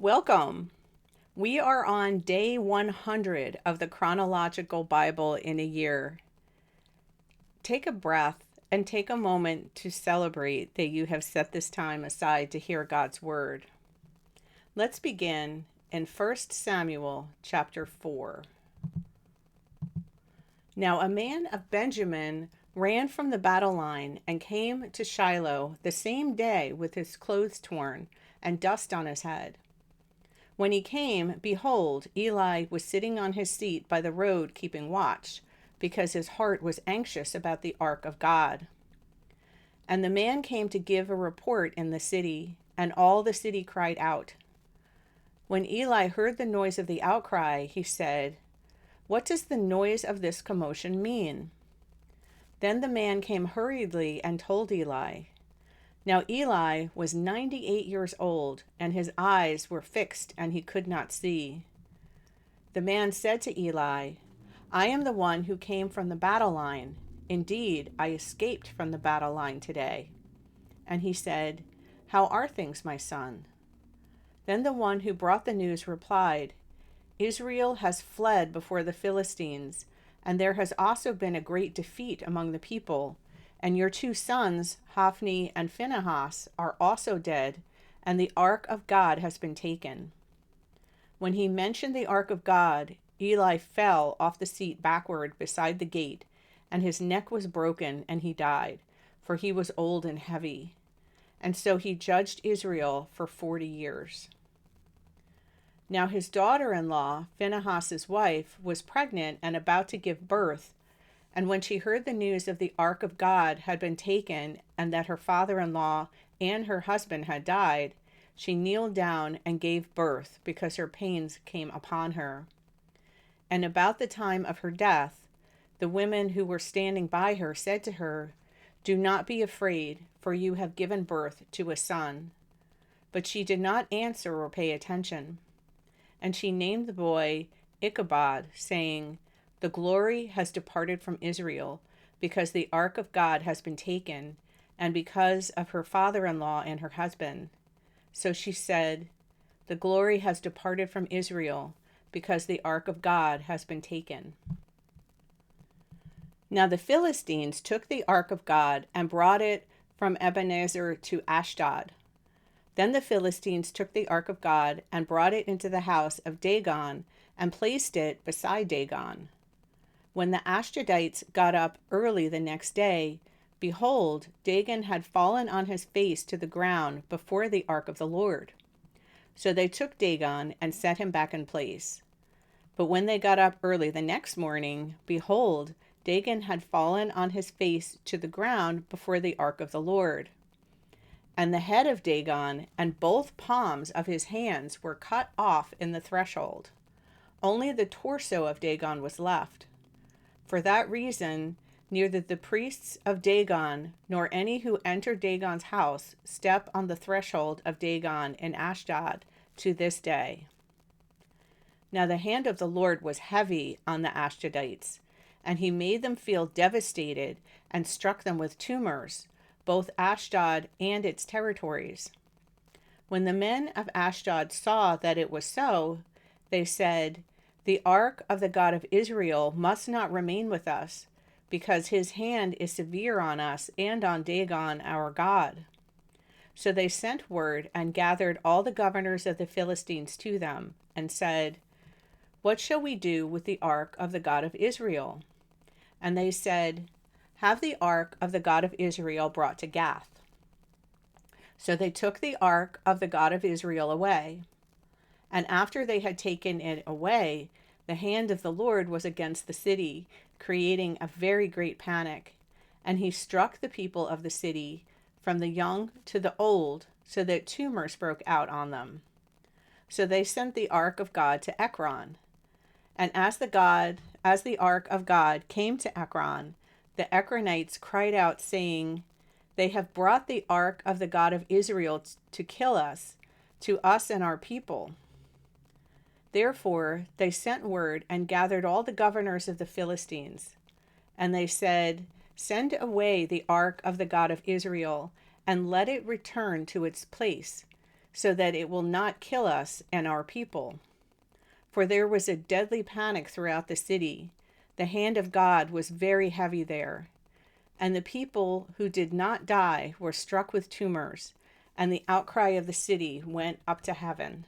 Welcome. We are on day 100 of the chronological Bible in a year. Take a breath and take a moment to celebrate that you have set this time aside to hear God's word. Let's begin in 1 Samuel chapter 4. Now a man of Benjamin ran from the battle line and came to Shiloh the same day with his clothes torn and dust on his head. When he came, behold, Eli was sitting on his seat by the road keeping watch, because his heart was anxious about the ark of God. And the man came to give a report in the city, and all the city cried out. When Eli heard the noise of the outcry, he said, "What does the noise of this commotion mean?" Then the man came hurriedly and told Eli. Now Eli was 98 years old, and his eyes were fixed, and he could not see. The man said to Eli, "I am the one who came from the battle line. Indeed, I escaped from the battle line today." And he said, "How are things, my son?" Then the one who brought the news replied, "Israel has fled before the Philistines, and there has also been a great defeat among the people. And your two sons, Hophni and Phinehas, are also dead, and the ark of God has been taken." When he mentioned the ark of God, Eli fell off the seat backward beside the gate, and his neck was broken, and he died, for he was old and heavy. And so he judged Israel for 40 years. Now his daughter-in-law, Phinehas's wife, was pregnant and about to give birth. And when she heard the news of the ark of God had been taken, and that her father-in-law and her husband had died, she kneeled down and gave birth, because her pains came upon her. And about the time of her death, the women who were standing by her said to her, "Do not be afraid, for you have given birth to a son." But she did not answer or pay attention. And she named the boy Ichabod, saying, "The glory has departed from Israel, because the ark of God has been taken, and because of her father-in-law and her husband." So she said, "The glory has departed from Israel, because the ark of God has been taken." Now the Philistines took the ark of God and brought it from Ebenezer to Ashdod. Then the Philistines took the ark of God and brought it into the house of Dagon and placed it beside Dagon. When the Ashdodites got up early the next day, behold, Dagon had fallen on his face to the ground before the ark of the Lord. So they took Dagon and set him back in place. But when they got up early the next morning, behold, Dagon had fallen on his face to the ground before the ark of the Lord. And the head of Dagon and both palms of his hands were cut off in the threshold. Only the torso of Dagon was left. For that reason, neither the priests of Dagon nor any who entered Dagon's house step on the threshold of Dagon in Ashdod to this day. Now the hand of the Lord was heavy on the Ashdodites, and he made them feel devastated and struck them with tumors, both Ashdod and its territories. When the men of Ashdod saw that it was so, they said, "The ark of the God of Israel must not remain with us, because his hand is severe on us and on Dagon our God." So they sent word and gathered all the governors of the Philistines to them, and said, "What shall we do with the ark of the God of Israel?" And they said, "Have the ark of the God of Israel brought to Gath." So they took the ark of the God of Israel away. And after they had taken it away, the hand of the Lord was against the city, creating a very great panic. And he struck the people of the city, from the young to the old, so that tumors broke out on them. So they sent the ark of God to Ekron. And as the ark of God came to Ekron, the Ekronites cried out, saying, "They have brought the ark of the God of Israel to kill us, to us and our people." Therefore they sent word and gathered all the governors of the Philistines. And they said, "Send away the ark of the God of Israel, and let it return to its place, so that it will not kill us and our people. For there was a deadly panic throughout the city. The hand of God was very heavy there. And the people who did not die were struck with tumors, and the outcry of the city went up to heaven.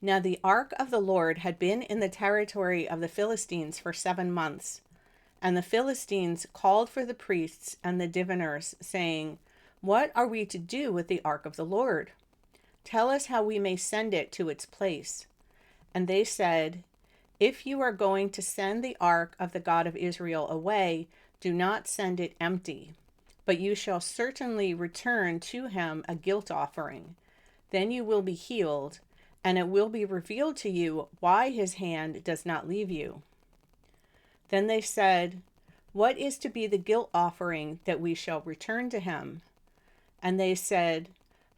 Now the ark of the Lord had been in the territory of the Philistines for 7 months. And the Philistines called for the priests and the diviners, saying, "What are we to do with the ark of the Lord? Tell us how we may send it to its place." And they said, "If you are going to send the ark of the God of Israel away, do not send it empty, but you shall certainly return to him a guilt offering. Then you will be healed, and it will be revealed to you why his hand does not leave you." Then they said, "What is to be the guilt offering that we shall return to him?" And they said,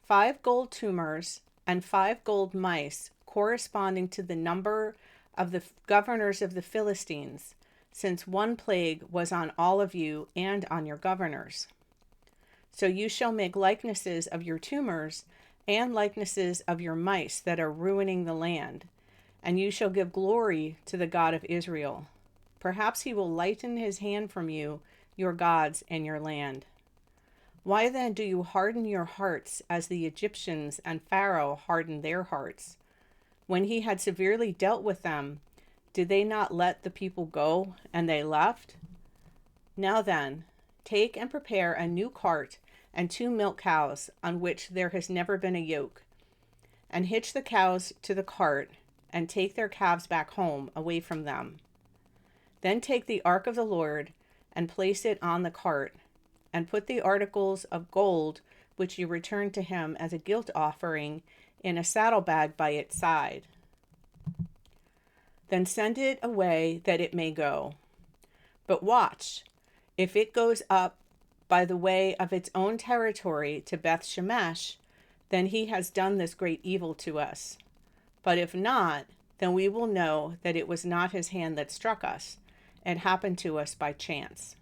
5 gold tumors and 5 gold mice, corresponding to the number of the governors of the Philistines, since one plague was on all of you and on your governors. So you shall make likenesses of your tumors and likenesses of your mice that are ruining the land, and you shall give glory to the God of Israel. Perhaps he will lighten his hand from you, your gods, and your land. Why then do you harden your hearts as the Egyptians and Pharaoh hardened their hearts? When he had severely dealt with them, did they not let the people go, and they left? Now then, take and prepare a new cart and 2 milk cows on which there has never been a yoke, and hitch the cows to the cart, and take their calves back home away from them. Then take the ark of the Lord and place it on the cart, and put the articles of gold which you returned to him as a guilt offering in a saddlebag by its side. Then send it away that it may go. But watch, if it goes up by the way of its own territory to Beth Shemesh, then he has done this great evil to us. But if not, then we will know that it was not his hand that struck us. It happened to us by chance.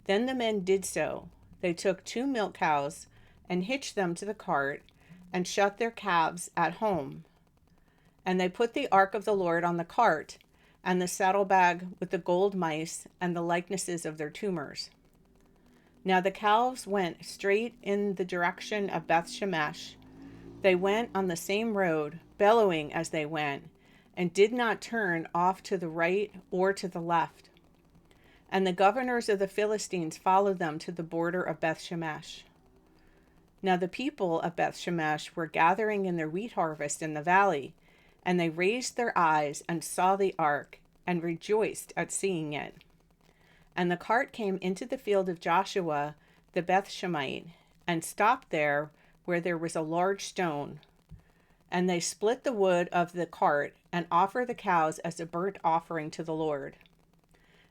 Then the men did so. They took 2 milk cows and hitched them to the cart and shut their calves at home. And they put the ark of the Lord on the cart and the saddlebag with the gold mice and the likenesses of their tumors. Now the calves went straight in the direction of Beth Shemesh. They went on the same road, bellowing as they went, and did not turn off to the right or to the left. And the governors of the Philistines followed them to the border of Beth Shemesh. Now the people of Beth Shemesh were gathering in their wheat harvest in the valley, and they raised their eyes and saw the ark, and rejoiced at seeing it. And the cart came into the field of Joshua the Beth Shemite, and stopped there where there was a large stone. And they split the wood of the cart, and offered the cows as a burnt offering to the Lord.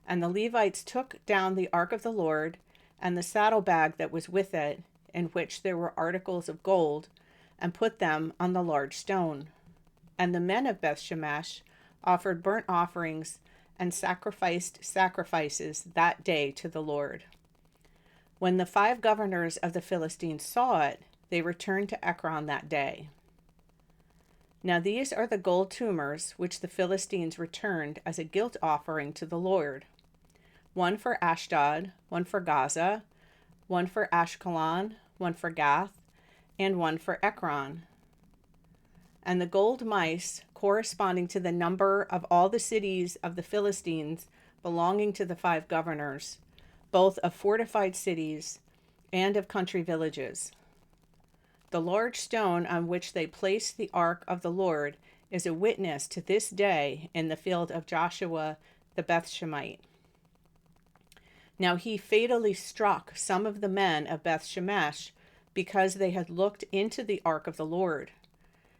And the Levites took down the ark of the Lord, and the saddlebag that was with it, in which there were articles of gold, and put them on the large stone. And the men of Beth Shemesh offered burnt offerings and sacrificed sacrifices that day to the Lord. When the 5 governors of the Philistines saw it, they returned to Ekron that day. Now these are the gold tumors which the Philistines returned as a guilt offering to the Lord: 1 for Ashdod, 1 for Gaza, 1 for Ashkelon, 1 for Gath, and 1 for Ekron. And the gold mice, corresponding to the number of all the cities of the Philistines belonging to the 5 governors, both of fortified cities and of country villages. The large stone on which they placed the ark of the Lord is a witness to this day in the field of Joshua the Beth Shemite. Now he fatally struck some of the men of Beth Shemesh because they had looked into the ark of the Lord.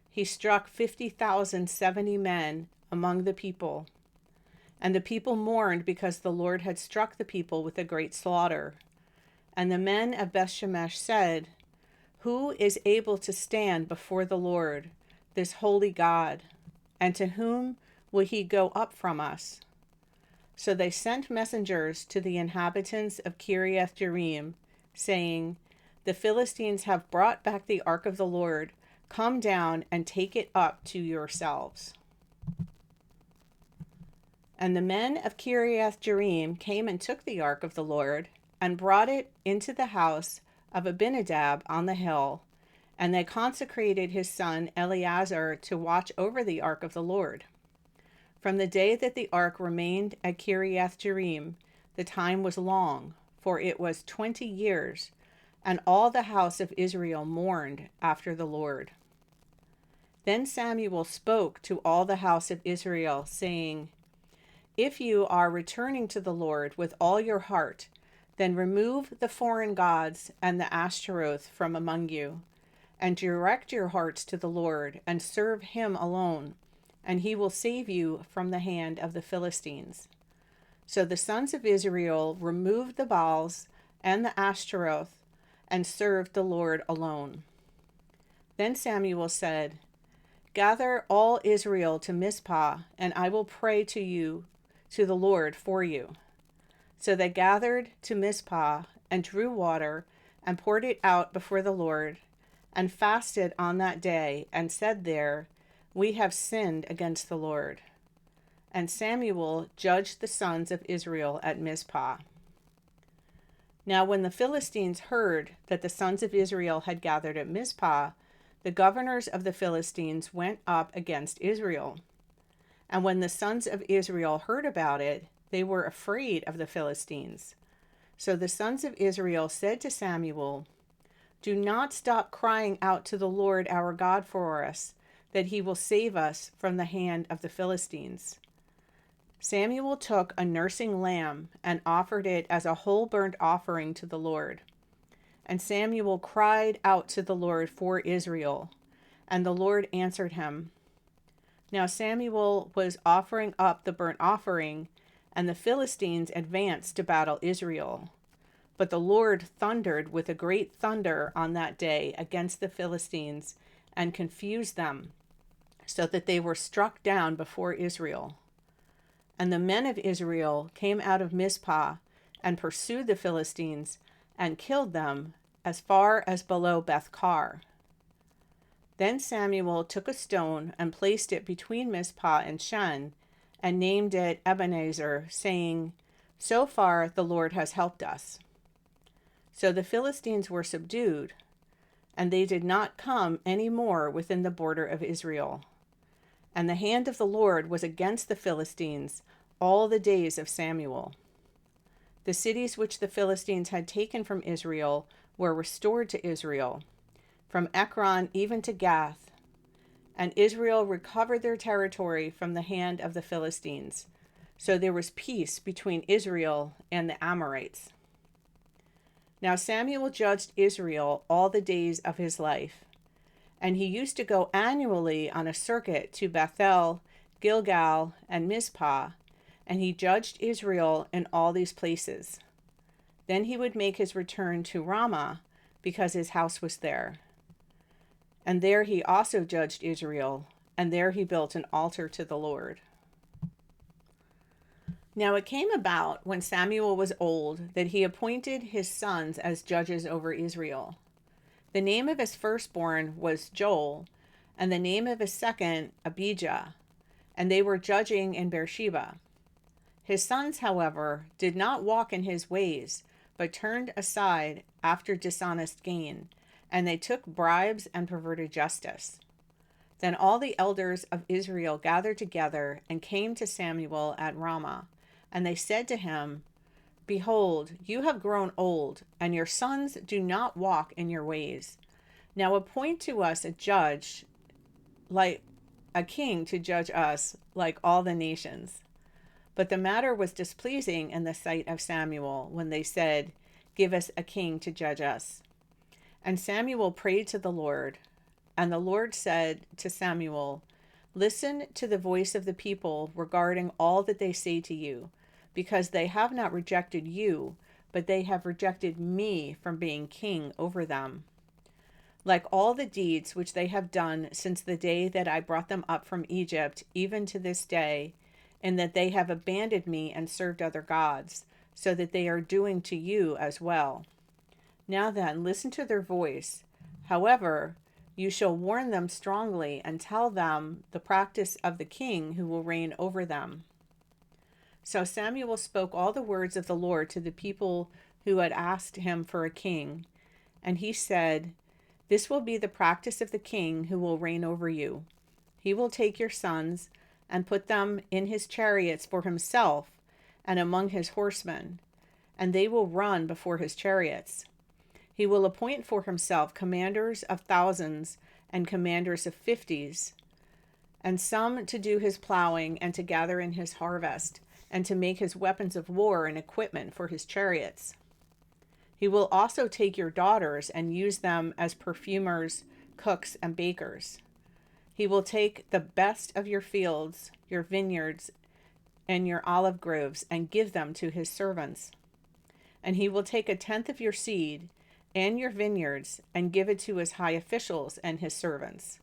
He struck 50,070 men among the people. And the people mourned because the Lord had struck the people with a great slaughter. And the men of Beth Shemesh said, "Who is able to stand before the Lord, this holy God? And to whom will he go up from us?" So they sent messengers to the inhabitants of Kiriath Jearim, saying, The Philistines have brought back the ark of the Lord. Come down and take it up to yourselves." And the men of Kiriath-jearim came and took the ark of the Lord, and brought it into the house of Abinadab on the hill, and they consecrated his son Eleazar to watch over the ark of the Lord. From the day that the ark remained at Kiriath-jearim, the time was long, for it was 20 years, and all the house of Israel mourned after the Lord. Then Samuel spoke to all the house of Israel, saying, "If you are returning to the Lord with all your heart, then remove the foreign gods and the Ashtaroth from among you, and direct your hearts to the Lord, and serve him alone, and he will save you from the hand of the Philistines." So the sons of Israel removed the Baals and the Ashtaroth, and served the Lord alone. Then Samuel said, "Gather all Israel to Mizpah, and I will pray to the Lord for you." So they gathered to Mizpah, and drew water, and poured it out before the Lord, and fasted on that day, and said there, "We have sinned against the Lord." And Samuel judged the sons of Israel at Mizpah. Now when the Philistines heard that the sons of Israel had gathered at Mizpah, the governors of the Philistines went up against Israel. And when the sons of Israel heard about it, they were afraid of the Philistines. So the sons of Israel said to Samuel, "Do not stop crying out to the Lord our God for us, that he will save us from the hand of the Philistines." Samuel took a nursing lamb and offered it as a whole burnt offering to the Lord. And Samuel cried out to the Lord for Israel, and the Lord answered him. Now Samuel was offering up the burnt offering, and the Philistines advanced to battle Israel. But the Lord thundered with a great thunder on that day against the Philistines, and confused them, so that they were struck down before Israel. And the men of Israel came out of Mizpah, and pursued the Philistines, and killed them as far as below Beth-kar. Then Samuel took a stone and placed it between Mizpah and Shen, and named it Ebenezer, saying, "So far the Lord has helped us." So the Philistines were subdued, and they did not come any more within the border of Israel. And the hand of the Lord was against the Philistines all the days of Samuel. The cities which the Philistines had taken from Israel were restored to Israel, from Ekron even to Gath. And Israel recovered their territory from the hand of the Philistines. So there was peace between Israel and the Amorites. Now Samuel judged Israel all the days of his life. And he used to go annually on a circuit to Bethel, Gilgal, and Mizpah, and he judged Israel in all these places. Then he would make his return to Ramah, because his house was there. And there he also judged Israel, and there he built an altar to the Lord. Now it came about, when Samuel was old, that he appointed his sons as judges over Israel. The name of his firstborn was Joel, and the name of his second Abijah, and they were judging in Beersheba. His sons, however, did not walk in his ways, but turned aside after dishonest gain, and they took bribes and perverted justice. Then all the elders of Israel gathered together and came to Samuel at Ramah, and they said to him, "Behold, you have grown old, and your sons do not walk in your ways. Now appoint to us a judge, like a king, to judge us like all the nations." But the matter was displeasing in the sight of Samuel, when they said, "Give us a king to judge us." And Samuel prayed to the Lord. And the Lord said to Samuel, "Listen to the voice of the people regarding all that they say to you, because they have not rejected you, but they have rejected me from being king over them. Like all the deeds which they have done since the day that I brought them up from Egypt, even to this day, in that they have abandoned me and served other gods, so that they are doing to you as well. Now then, listen to their voice. However, you shall warn them strongly and tell them the practice of the king who will reign over them." So Samuel spoke all the words of the Lord to the people who had asked him for a king. And he said, "This will be the practice of the king who will reign over you. He will take your sons and put them in his chariots for himself and among his horsemen, and they will run before his chariots. He will appoint for himself commanders of thousands and commanders of fifties, and some to do his plowing and to gather in his harvest, and to make his weapons of war and equipment for his chariots. He will also take your daughters and use them as perfumers, cooks, and bakers. He will take the best of your fields, your vineyards, and your olive groves, and give them to his servants. And he will take 1/10 of your seed and your vineyards and give it to his high officials and his servants.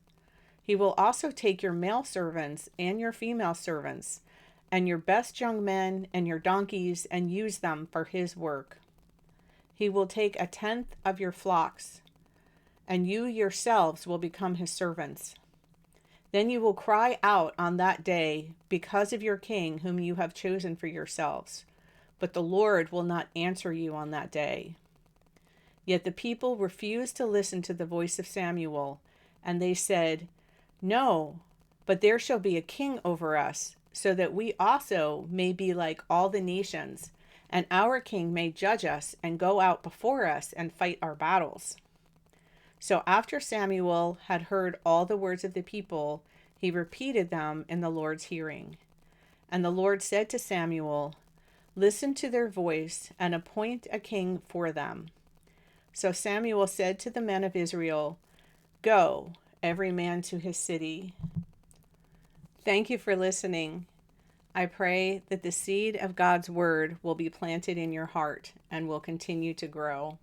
He will also take your male servants and your female servants, and your best young men and your donkeys, and use them for his work. He will take 1/10 of your flocks, and you yourselves will become his servants. Then you will cry out on that day because of your king whom you have chosen for yourselves, but the Lord will not answer you on that day." Yet the people refused to listen to the voice of Samuel, and they said, "No, but there shall be a king over us, so that we also may be like all the nations, and our king may judge us and go out before us and fight our battles." So after Samuel had heard all the words of the people, he repeated them in the Lord's hearing. And the Lord said to Samuel, "Listen to their voice and appoint a king for them." So Samuel said to the men of Israel, "Go, every man to his city." Thank you for listening. I pray that the seed of God's word will be planted in your heart and will continue to grow.